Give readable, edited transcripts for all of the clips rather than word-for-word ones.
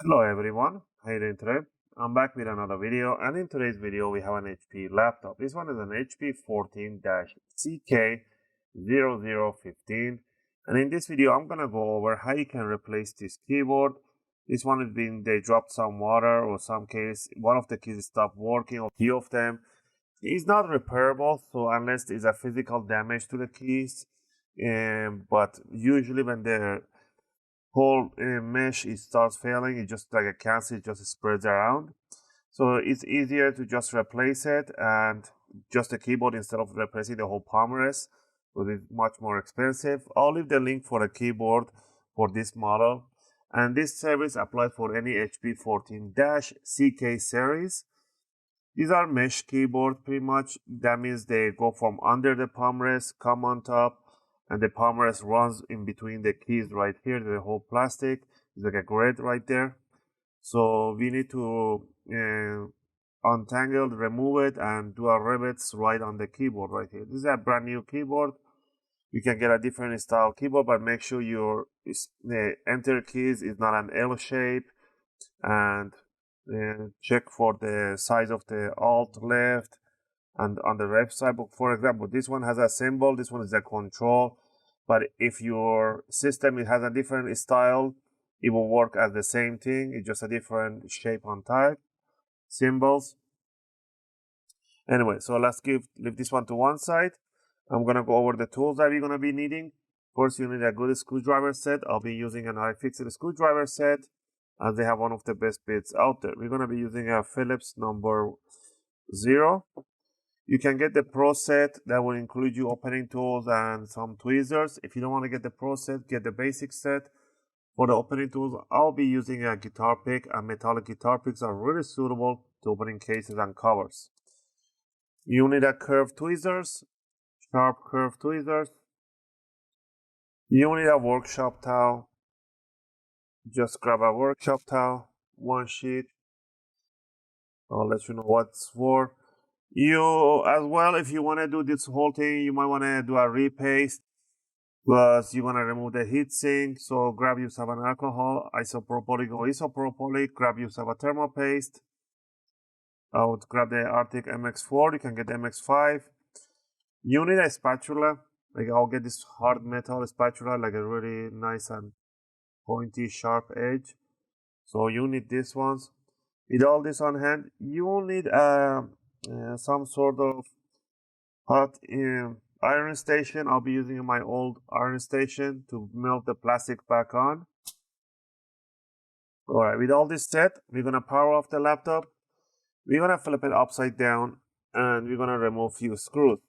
Hello everyone, how are you doing today? I'm back with another video, and in today's video we have an HP laptop. This one is an HP 14-CK0015, and in this video I'm gonna go over how you can replace this keyboard. This one has been, they dropped some water or some case, one of the keys stopped working, or a few of them. It's not repairable, so unless there's a physical damage to the keys, but usually when they're whole mesh it starts failing, it just like a cancer, it just spreads around. So it's easier to just replace it and just the keyboard instead of replacing the whole palm rest, so it's much more expensive. I'll leave the link for the keyboard for this model, and this service applies for any HP 14-CK series. These are mesh keyboards pretty much. That means they go from under the palm rest, come on top, and the palm rest runs in between the keys right here. The whole plastic is like a grid right there. So we need to untangle, remove it, and do our rivets right on the keyboard right here. This is a brand new keyboard. You can get a different style keyboard, but make sure your enter keys is not an L shape, and check for the size of the alt left and on the left side. But for example, this one has a symbol, this one is a control, but if your system it has a different style, it will work as the same thing. It's just a different shape on type symbols. Anyway, so let's leave this one to one side. I'm gonna go over the tools that you're gonna be needing. First, you need a good screwdriver set. I'll be using an UFIXTEK screwdriver set, as they have one of the best bits out there. We're gonna be using a Phillips number 0. You can get the Pro set that will include you opening tools and some tweezers. If you don't want to get the Pro set, get the basic set. For the opening tools, I'll be using a guitar pick, and metallic guitar picks are really suitable to opening cases and covers. You need a curved tweezers, sharp curved tweezers. You need a workshop towel. Just grab a workshop towel, one sheet. I'll let you know what's for. You as well, if you want to do this whole thing, you might want to do a repaste, plus you want to remove the heat sink. So grab yourself an alcohol, isopropylic or isopropylic, grab yourself a thermopaste. I would grab the Arctic MX4, you can get the MX5. You need a spatula, like I'll get this hard metal spatula, like a really nice and pointy sharp edge. So you need these ones. With all this on hand, you will need some sort of hot iron station. I'll be using my old iron station to melt the plastic back on. Alright, with all this set, we're gonna power off the laptop. We're gonna flip it upside down, and we're gonna remove few screws.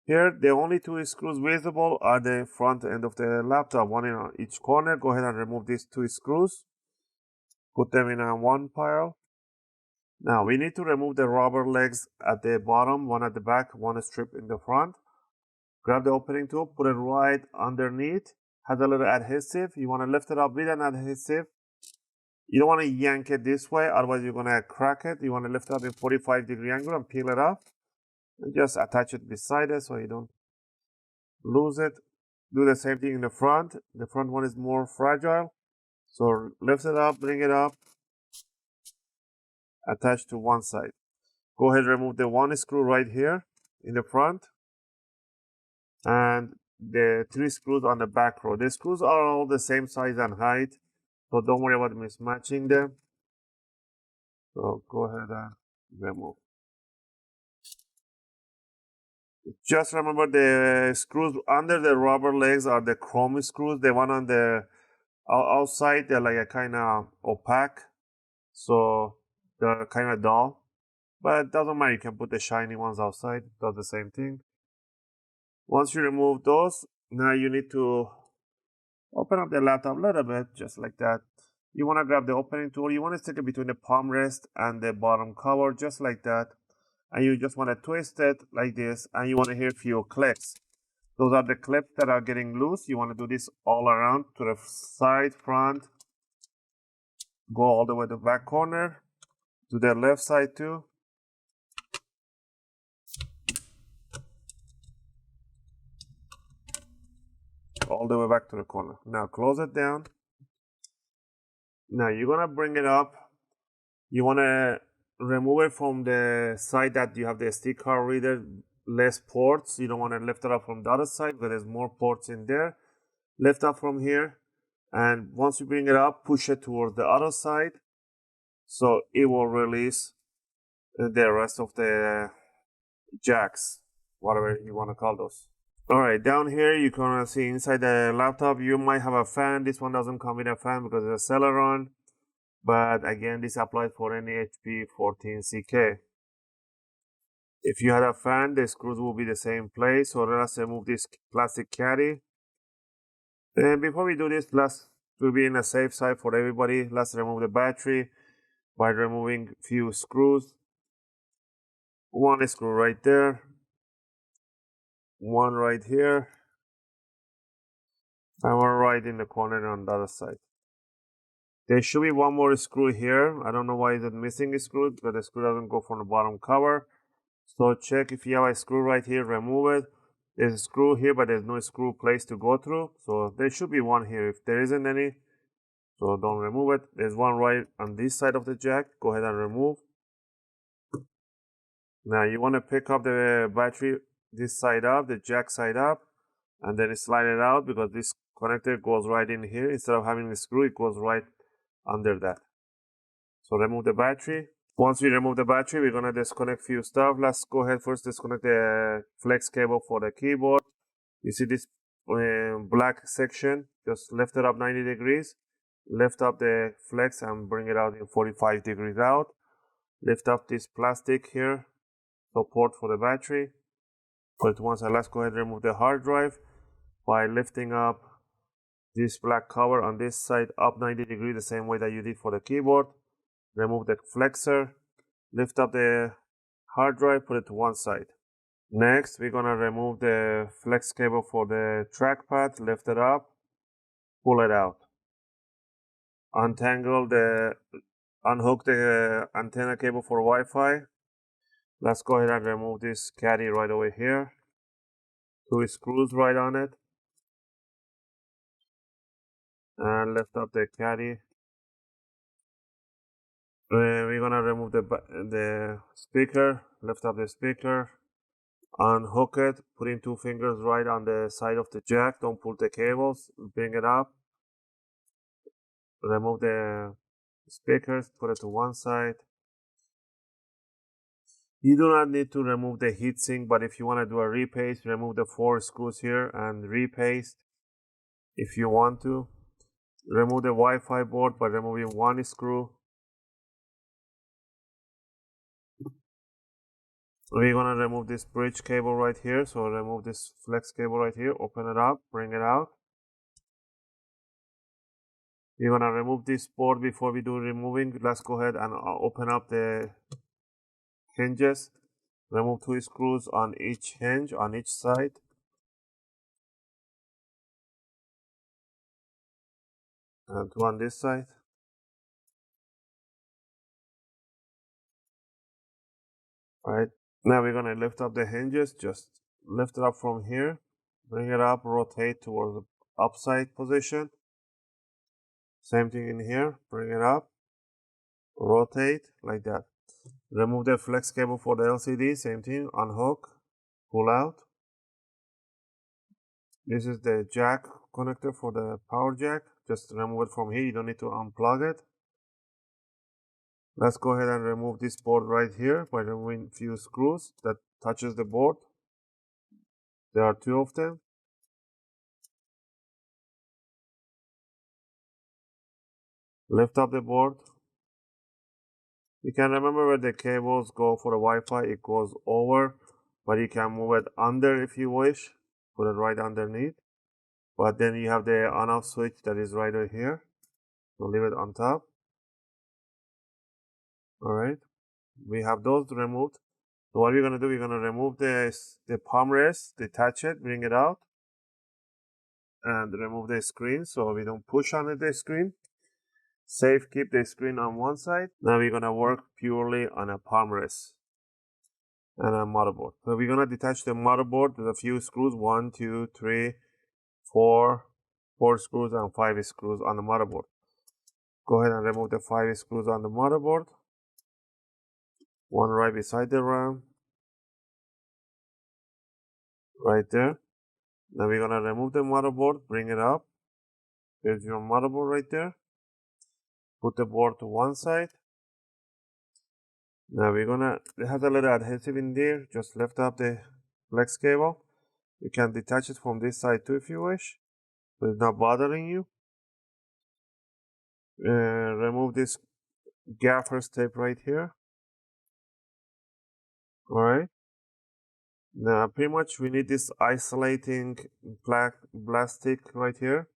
Here, the only two screws visible are the front end of the laptop, one in each corner. Go ahead and remove these two screws. Put them in one pile. Now, we need to remove the rubber legs at the bottom, one at the back, one strip in the front. Grab the opening tool, put it right underneath. Has a little adhesive. You want to lift it up with an adhesive. You don't want to yank it this way, otherwise you're going to crack it. You want to lift it up in 45-degree angle and peel it off. And just attach it beside it so you don't lose it. Do the same thing in the front. The front one is more fragile. So lift it up, bring it up, attach to one side. Go ahead and remove the one screw right here in the front, and the 3 screws on the back row. The screws are all the same size and height, so don't worry about mismatching them. So go ahead and remove. Just remember, the screws under the rubber legs are the chrome screws. The one on the outside, they're like a kind of opaque, so they're kind of dull. But it doesn't matter, you can put the shiny ones outside, it does the same thing. Once you remove those, now you need to open up the laptop a little bit, just like that. You want to grab the opening tool, you want to stick it between the palm rest and the bottom cover, just like that. And you just want to twist it like this, and you want to hear a few clicks. Those are the clips that are getting loose. You want to do this all around, to the side, front, go all the way to the back corner, to the left side too. All the way back to the corner. Now close it down. Now you're gonna bring it up. You wanna remove it from the side that you have the SD card reader, less ports. You don't wanna lift it up from the other side because there's more ports in there. Lift up from here, and once you bring it up, push it towards the other side, so it will release the rest of the jacks, whatever you wanna call those. All right, down here you can see inside the laptop you might have a fan. This one doesn't come with a fan because it's a Celeron, but again this applies for any HP 14CK. If you had a fan, the screws will be the same place. So let's remove this plastic caddy. And before we do this, to be in a safe side for everybody, let's remove the battery by removing few screws. One screw right there, one right here, and one right in the corner on the other side. There should be one more screw here. I don't know why it's missing a screw, because the screw doesn't go from the bottom cover. So check if you have a screw right here, remove it. There's a screw here, but there's no screw place to go through. So there should be one here. If there isn't any, so don't remove it. There's one right on this side of the jack. Go ahead and remove. Now you want to pick up the battery this side up, the jack side up, and then slide it out, because this connector goes right in here. Instead of having a screw, it goes right under that. So remove the battery. Once we remove the battery, we're gonna disconnect few stuff. Let's go ahead first disconnect the flex cable for the keyboard. You see this black section? Just lift it up 90 degrees. Lift up the flex and bring it out in 45 degrees out. Lift up this plastic here, support for the battery. Put it to one side. Let's go ahead and remove the hard drive by lifting up this black cover on this side up 90 degrees, the same way that you did for the keyboard. Remove the flexor, lift up the hard drive, put it to one side. Next, we're gonna remove the flex cable for the trackpad, lift it up, pull it out. Unhook the antenna cable for Wi-Fi. Let's go ahead and remove this caddy right over here. 2 screws right on it. And lift up the caddy. We're gonna remove the speaker, lift up the speaker, unhook it, putting 2 fingers right on the side of the jack. Don't pull the cables, bring it up, remove the speakers, put it to one side. You do not need to remove the heatsink, but if you want to do a repaste, remove the 4 screws here and repaste if you want to. Remove the Wi-Fi board by removing 1 screw. We're gonna remove this bridge cable right here. So remove this flex cable right here, open it up, bring it out. We're gonna remove this board before we do removing. Let's go ahead and open up the hinges. Remove 2 screws on each hinge on each side. And 2 on this side. Alright, now we're gonna lift up the hinges. Just lift it up from here, bring it up, rotate towards the upside position. Same thing in here, bring it up, rotate like that. Remove the flex cable for the LCD, same thing, unhook, pull out. This is the jack connector for the power jack. Just remove it from here, you don't need to unplug it. Let's go ahead and remove this board right here by removing few screws that touches the board. There are 2 of them. Lift up the board. You can remember where the cables go for the Wi-Fi, it goes over, but you can move it under if you wish. Put it right underneath. But then you have the on-off switch that is right over here. So leave it on top. Alright, we have those removed. So what we're gonna do, we're gonna remove the palm rest, detach it, bring it out, and remove the screen so we don't push on the screen. Safe, keep the screen on one side. Now we're gonna work purely on a palm rest and a motherboard. So we're gonna detach the motherboard with a few screws, 1, 2, 3, 4 screws and 5 screws on the motherboard. Go ahead and remove the 5 screws on the motherboard. One right beside the RAM. Right there. Now we're gonna remove the motherboard, bring it up. There's your motherboard right there. Put the board to one side. Now it has a little adhesive in there. Just lift up the flex cable. You can detach it from this side too if you wish, but it's not bothering you. Remove this gaffer's tape right here. Alright. Now pretty much we need this isolating plastic right here.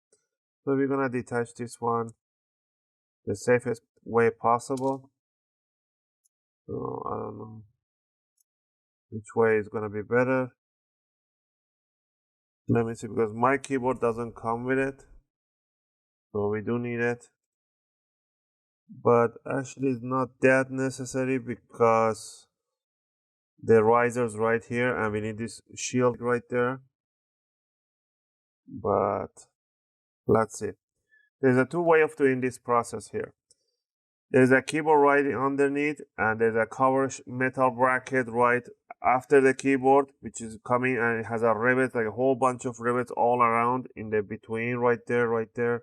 So we're gonna detach this one the safest way possible. So I don't know which way is gonna be better. Let me see, because my keyboard doesn't come with it, so we do need it. But actually it's not that necessary because the riser's right here and we need this shield right there. But let's see. There's a two way of doing this process here. There's a keyboard right underneath and there's a cover metal bracket right after the keyboard, which is coming, and it has a rivet, like a whole bunch of rivets all around in the between, right there,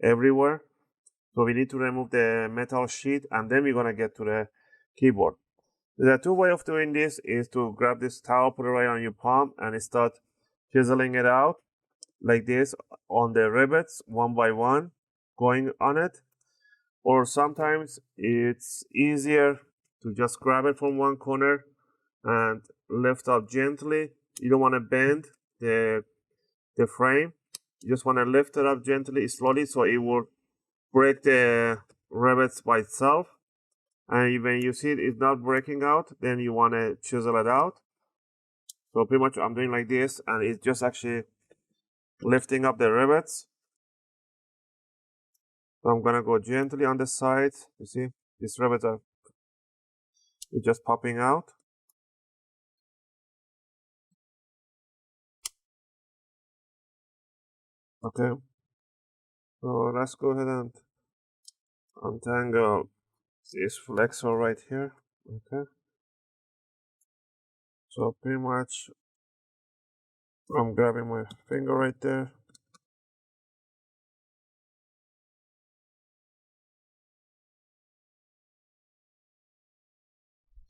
everywhere. So we need to remove the metal sheet and then we're gonna get to the keyboard. The two way of doing this is to grab this towel, put it right on your palm and start chiseling it out like this on the rivets one by one, going on it. Or sometimes it's easier to just grab it from one corner and lift up gently. You don't want to bend the frame. You just want to lift it up gently, slowly, so it will break the rivets by itself. And when you see it's not breaking out, then you want to chisel it out. So pretty much I'm doing like this, and it's just actually lifting up the rivets. So I'm gonna go gently on the sides. You see, these rivets are just popping out. Okay. So let's go ahead and untangle this flexor right here. Okay. So pretty much I'm grabbing my finger right there.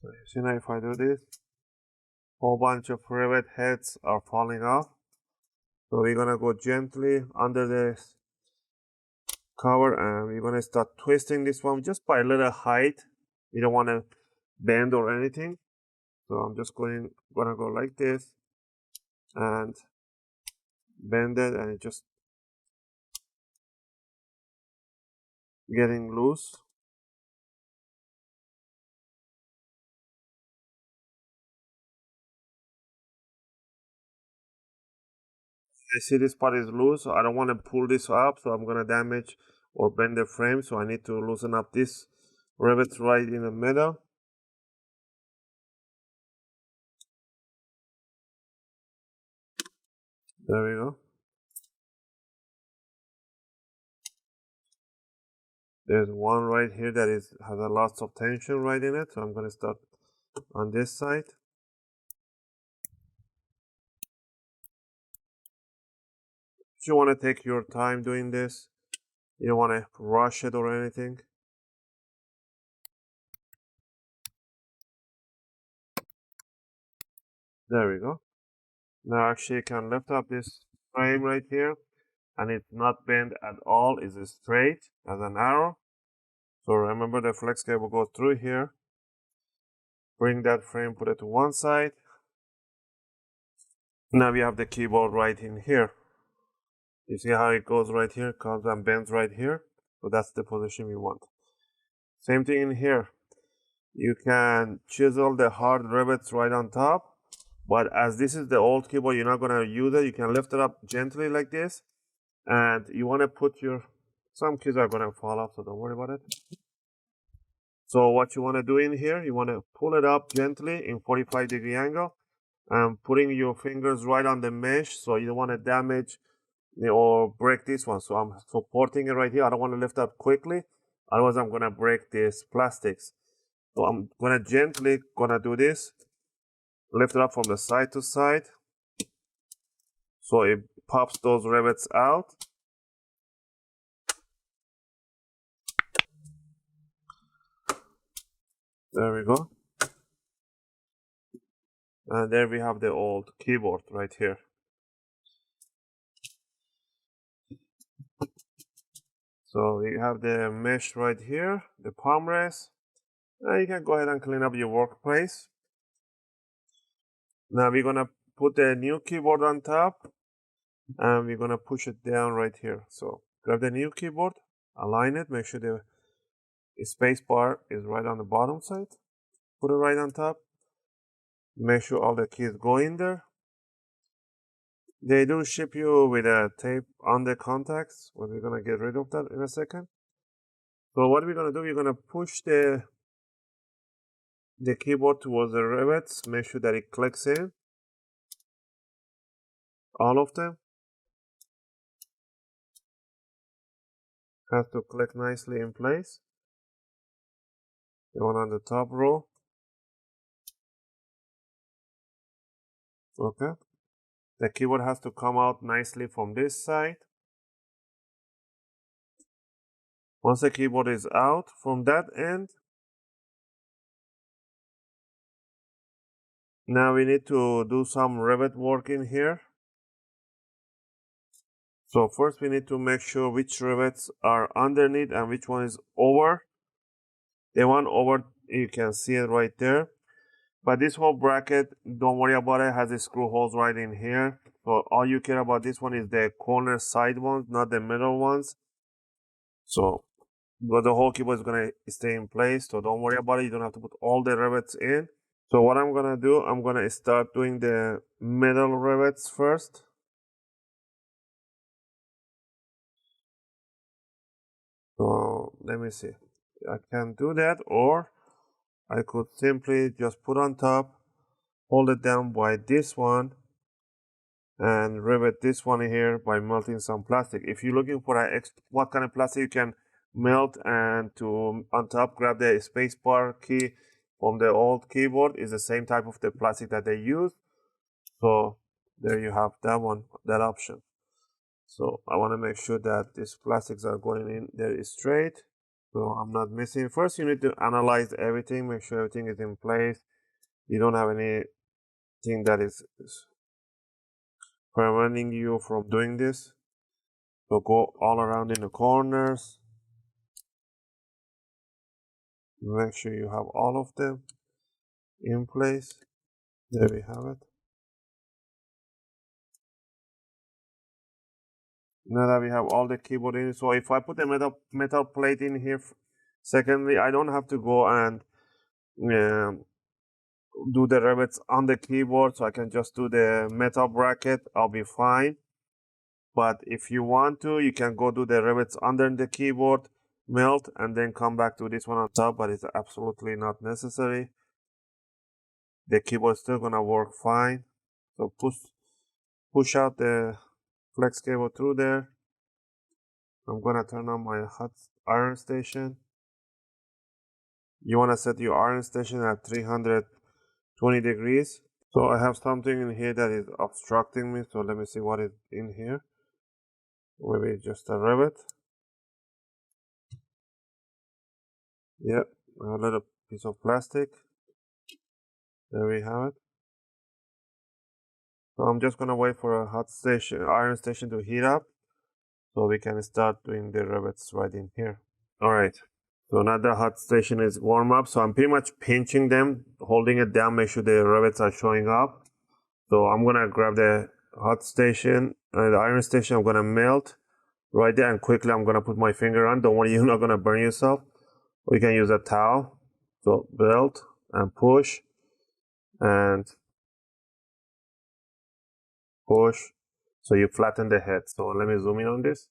So you see now if I do this, whole bunch of rivet heads are falling off. So we're gonna go gently under the cover and we're gonna start twisting this one just by a little height. You don't want to bend or anything. So I'm just gonna go like this and bend it, and it just getting loose. I see this part is loose, so I don't want to pull this up, so I'm gonna damage or bend the frame, so I need to loosen up this rivet right in the middle. There we go. There's one right here that has a lot of tension right in it, so I'm gonna start on this side. You want to take your time doing this. You don't want to rush it or anything. There we go. Now actually you can lift up this frame right here, and it's not bent at all. It's straight as an arrow. So remember the flex cable goes through here. Bring that frame, put it to one side. Now we have the keyboard right in here. You see how it goes right here, comes and bends right here. So that's the position we want. Same thing in here. You can chisel the hard rivets right on top, but as this is the old keyboard, you're not gonna use it. You can lift it up gently like this, and you want to put some keys are gonna fall off, so don't worry about it. So what you want to do in here, you want to pull it up gently in 45-degree angle and putting your fingers right on the mesh, so you don't want to damage or break this one. So I'm supporting it right here. I don't want to lift up quickly. Otherwise, I'm gonna break these plastics. So I'm gonna gently do this, lift it up from the side to side, so it pops those rivets out. There we go. And there we have the old keyboard right here. So we have the mesh right here, the palm rest. Now you can go ahead and clean up your workplace. Now we're gonna put the new keyboard on top, and we're gonna push it down right here. So grab the new keyboard, align it, make sure the space bar is right on the bottom side. Put it right on top. Make sure all the keys go in there. They do ship you with a tape on the contacts, but we're gonna get rid of that in a second. So what we're gonna do, we're gonna push the keyboard towards the rivets. Make sure that it clicks in, all of them. Has to click nicely in place. The one on the top row. Okay. The keyboard has to come out nicely from this side. Once the keyboard is out from that end, now we need to do some rivet work in here. So first we need to make sure which rivets are underneath and which one is over. The one over, you can see it right there. But this whole bracket, don't worry about it, has the screw holes right in here. So all you care about this one is the corner side ones, not the middle ones. So but the whole keyboard is gonna stay in place, so don't worry about it. You don't have to put all the rivets in. So what I'm gonna do, I'm gonna start doing the middle rivets first. So let me see. I can do that, or I could simply just put on top, hold it down by this one, and rivet this one here by melting some plastic. If you're looking for what kind of plastic you can melt, and to on top grab the space bar key from the old keyboard, is the same type of the plastic that they use. So there you have that one, that option. So I want to make sure that these plastics are going in there straight, so I'm not missing. First you need to analyze everything, make sure everything is in place. You don't have anything that is preventing you from doing this. So go all around in the corners. Make sure you have all of them in place. There we have it. Now that we have all the keyboard in, so if I put a metal plate in here, secondly, I don't have to go and do the rivets on the keyboard, so I can just do the metal bracket. I'll be fine. But if you want to, you can go do the rivets under the keyboard, melt, and then come back to this one on top, but it's absolutely not necessary. The keyboard is still gonna work fine. So push out the flex cable through there. I'm gonna turn on my hot iron station. You wanna set your iron station at 320 degrees. So I have something in here that is obstructing me. So let me see what is in here. Maybe just a rivet. Yep, a little piece of plastic. There we have it. So I'm just gonna wait for a iron station to heat up, so we can start doing the rivets right in here. All right. So now the hot station is warm up. So I'm pretty much pinching them, holding it down, make sure the rivets are showing up. So I'm gonna grab the hot station and the iron station. I'm gonna melt right there, and quickly I'm gonna put my finger on. Don't worry, you're not gonna burn yourself. Or you can use a towel. So belt and push and push. So you flatten the head. So let me zoom in on this.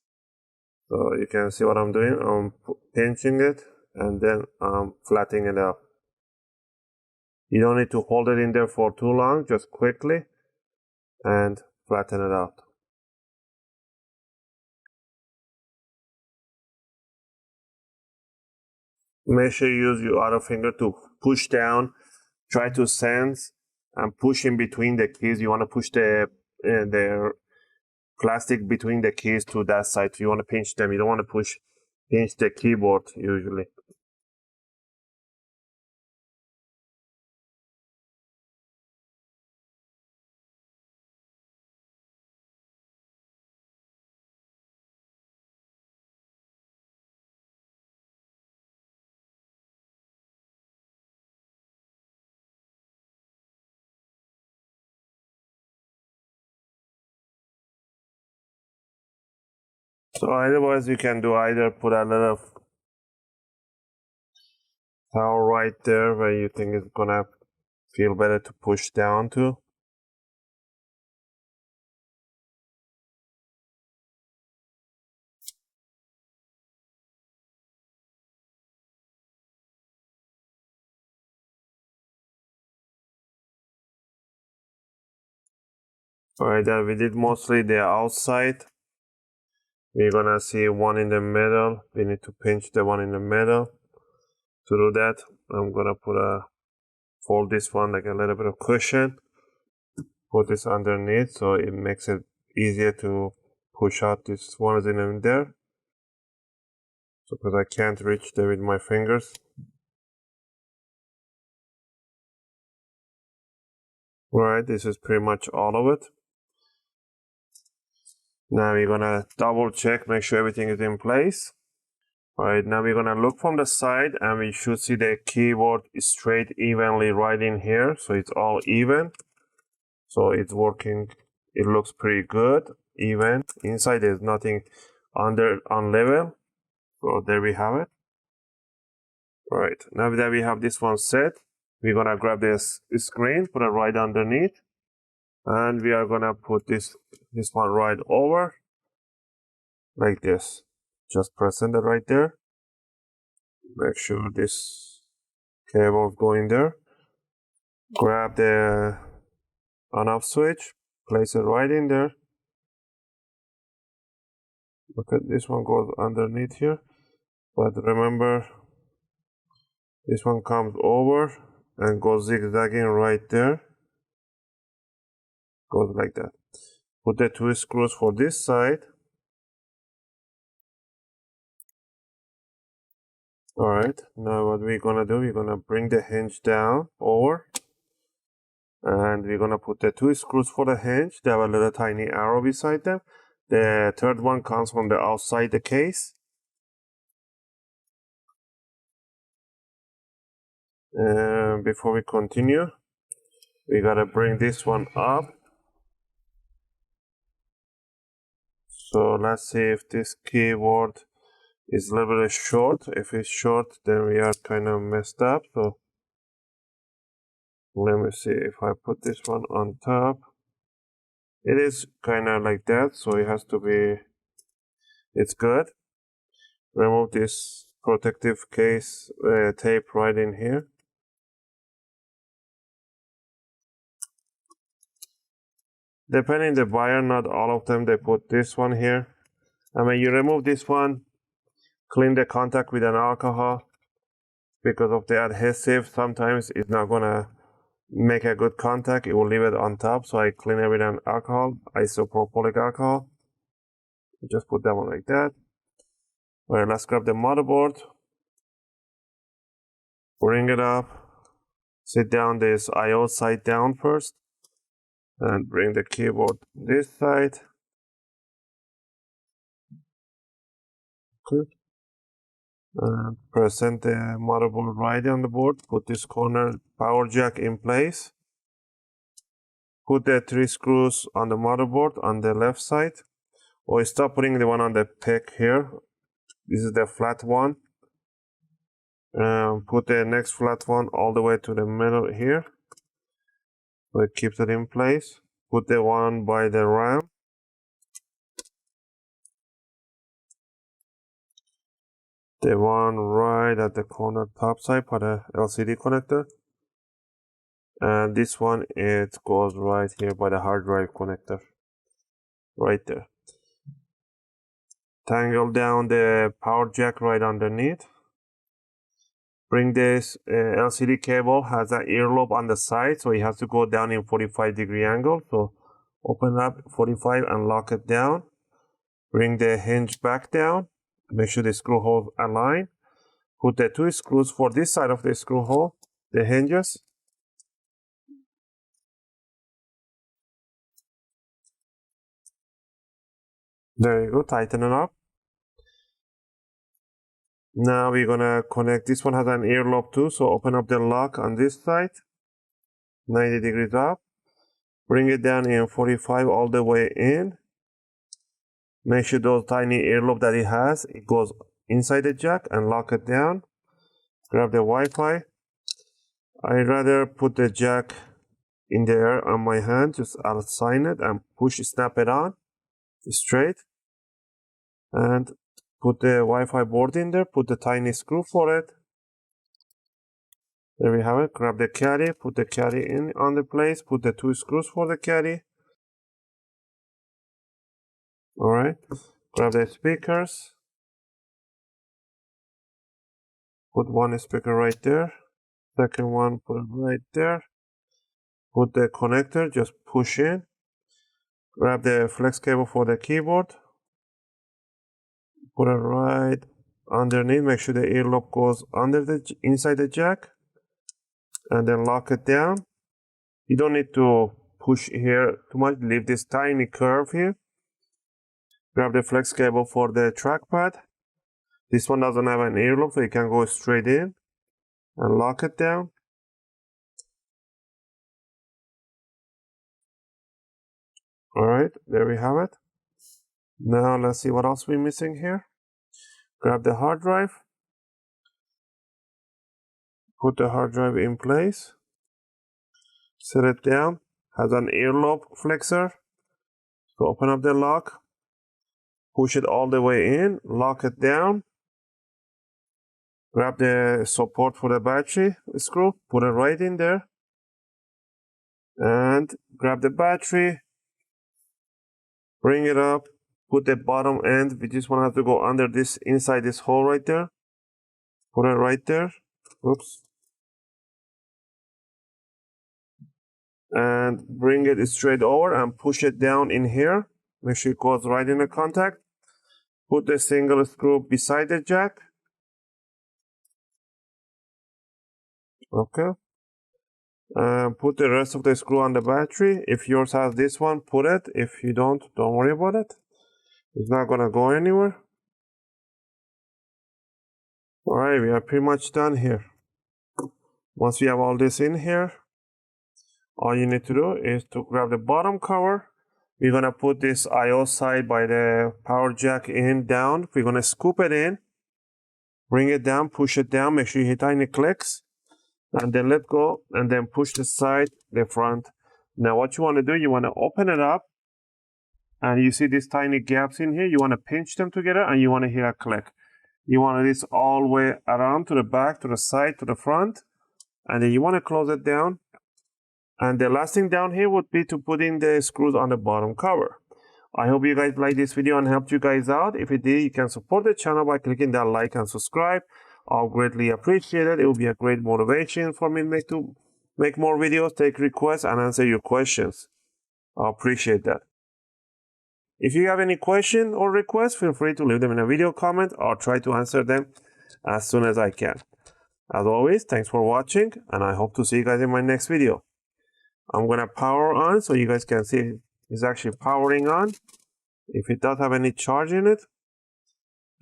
So you can see what I'm doing. I'm pinching it and then I'm flattening it out. You don't need to hold it in there for too long, just quickly and flatten it out. Make sure you use your other finger to push down. Try to sense and push in between the keys. You want to push the plastic between the keys to that side. So you want to pinch them. You don't want to pinch the keyboard usually. So otherwise you can do either put a little towel right there where you think it's gonna feel better to push down to. Alright, that we did mostly the outside. We're gonna see one in the middle. We need to pinch the one in the middle. To do that, I'm gonna fold this one like a little bit of cushion. Put this underneath so it makes it easier to push out this one is in there. So because I can't reach there with my fingers. Alright, this is pretty much all of it. Now we're gonna double check, make sure everything is in place. Alright, now we're gonna look from the side and we should see the keyboard straight evenly right in here. So it's all even. So it's working, it looks pretty good, even. Inside there's nothing on level. So there we have it. Alright, now that we have this one set, we're gonna grab this screen, put it right underneath. And we are gonna put this one right over. Like this. Just present it right there. Make sure this cable is going there. Grab the on-off switch. Place it right in there. Look at this one goes underneath here. But remember, this one comes over and goes zigzagging right there. Goes like that. Put the 2 screws for this side. Alright, now what we're gonna do, we're gonna bring the hinge down over. And we're gonna put the 2 screws for the hinge. They have a little tiny arrow beside them. The third one comes from the outside the case. And before we continue, we gotta bring this one up. So let's see if this keyboard is a little bit short. If it's short, then we are kind of messed up. So let me see if I put this one on top. It is kind of like that, so it has to be, it's good. Remove this protective case tape right in here. Depending the buyer, not all of them, they put this one here. And when you remove this one, clean the contact with an alcohol. Because of the adhesive, sometimes it's not gonna make a good contact. It will leave it on top. So I clean it with an alcohol, isopropylic alcohol. Just put that one like that. All right, let's grab the motherboard. Bring it up. Sit down this I/O side down first. And bring the keyboard this side. Good. And present the motherboard right on the board. Put this corner power jack in place. Put the 3 screws on the motherboard on the left side. Or stop putting the one on the pick here. This is the flat one. Put the next flat one all the way to the middle here. So it keeps it in place. Put the one by the RAM. The one right at the corner top side for the LCD connector. And this one, it goes right here by the hard drive connector. Right there. Tangle down the power jack right underneath. Bring this LCD cable, has an earlobe on the side, so it has to go down in 45-degree angle. So open up 45 and lock it down. Bring the hinge back down. Make sure the screw holes align. Put the 2 screws for this side of the screw hole, the hinges. There you go, tighten it up. Now we're gonna connect, this one has an earlobe too, so open up the lock on this side, 90 degrees up. Bring it down in 45 all the way in. Make sure those tiny earlobe that it has, it goes inside the jack and lock it down. Grab the Wi-Fi. I'd rather put the jack in the air on my hand, just assign it and snap it on straight. And put the Wi-Fi board in there, put the tiny screw for it. There we have it. Grab the caddy, put the caddy in on the place, put the 2 screws for the caddy. Alright, grab the speakers. Put 1 speaker right there. Second one, put it right there. Put the connector, just push in. Grab the flex cable for the keyboard. Put it right underneath. Make sure the earlobe goes inside the jack. And then lock it down. You don't need to push here too much. Leave this tiny curve here. Grab the flex cable for the trackpad. This one doesn't have an earlobe, so you can go straight in and lock it down. Alright, there we have it. Now let's see what else we're missing here. Grab the hard drive. Put the hard drive in place. Set it down. Has an earlobe flexor. So open up the lock. Push it all the way in. Lock it down. Grab the support for the battery screw. Put it right in there. And grab the battery. Bring it up. Put the bottom end. We just want to go under this, inside this hole right there. Put it right there. Oops. And bring it straight over and push it down in here. Make sure it goes right in the contact. Put the single screw beside the jack. Okay. And put the rest of the screw on the battery. If yours has this one, put it. If you don't worry about it. It's not gonna go anywhere. Alright, we are pretty much done here. Once we have all this in here, all you need to do is to grab the bottom cover. We're gonna put this I/O side by the power jack in down. We're gonna scoop it in, bring it down, push it down, make sure you hit tiny clicks, and then let go, and then push the side, the front. Now what you wanna do, you wanna open it up, and you see these tiny gaps in here. You wanna pinch them together, and you wanna hear a click. You want this all the way around to the back, to the side, to the front, and then you wanna close it down. And the last thing down here would be to put in the screws on the bottom cover. I hope you guys liked this video and helped you guys out. If it did, you can support the channel by clicking that like and subscribe. I'll greatly appreciate it. It will be a great motivation for me to make more videos, take requests, and answer your questions. I appreciate that. If you have any question or requests, feel free to leave them in a video comment. I'll try to answer them as soon as I can. As always, thanks for watching, and I hope to see you guys in my next video. I'm gonna power on so you guys can see it's actually powering on, if it does have any charge in it,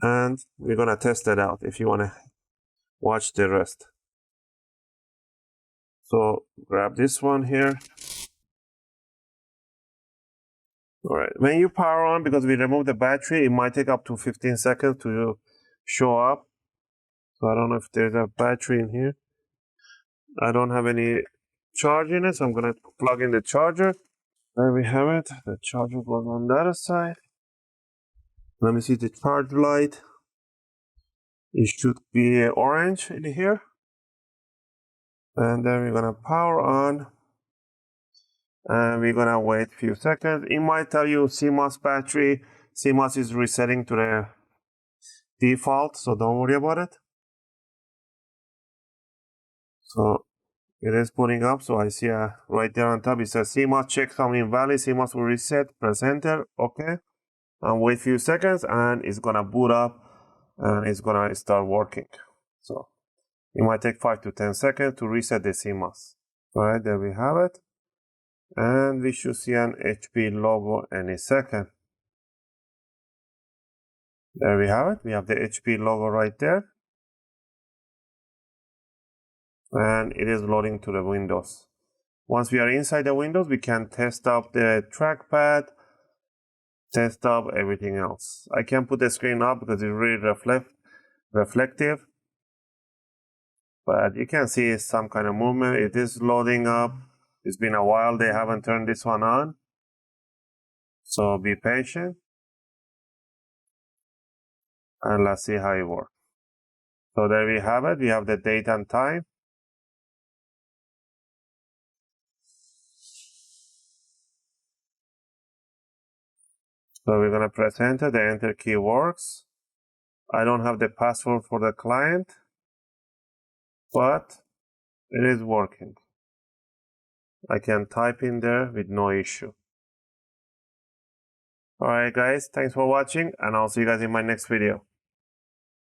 and we're gonna test it out if you wanna watch the rest. So grab this one here. Alright, when you power on, because we removed the battery, it might take up to 15 seconds to show up. So I don't know if there's a battery in here. I don't have any charge in it, so I'm gonna plug in the charger. There we have it. The charger goes on the other side. Let me see the charge light. It should be orange in here. And then we're gonna power on. And we're gonna wait a few seconds. It might tell you CMOS battery. CMOS is resetting to the default, so don't worry about it. So it is putting up. So I see right there on top, it says CMOS check some invalid, CMOS will reset, press enter, okay. And wait a few seconds and it's gonna boot up and it's gonna start working. So it might take 5 to 10 seconds to reset the CMOS. Alright, there we have it. And we should see an HP logo any second. There we have it. We have the HP logo right there. And it is loading to the Windows. Once we are inside the Windows, we can test up the trackpad, test up everything else. I can put the screen up because it's really reflective. But you can see some kind of movement. It is loading up. It's been a while. They haven't turned this one on. So be patient. And let's see how it works. So there we have it. We have the date and time. So we're going to press enter. The enter key works. I don't have the password for the client, but it is working. I can type in there with no issue. Alright guys, thanks for watching and I'll see you guys in my next video.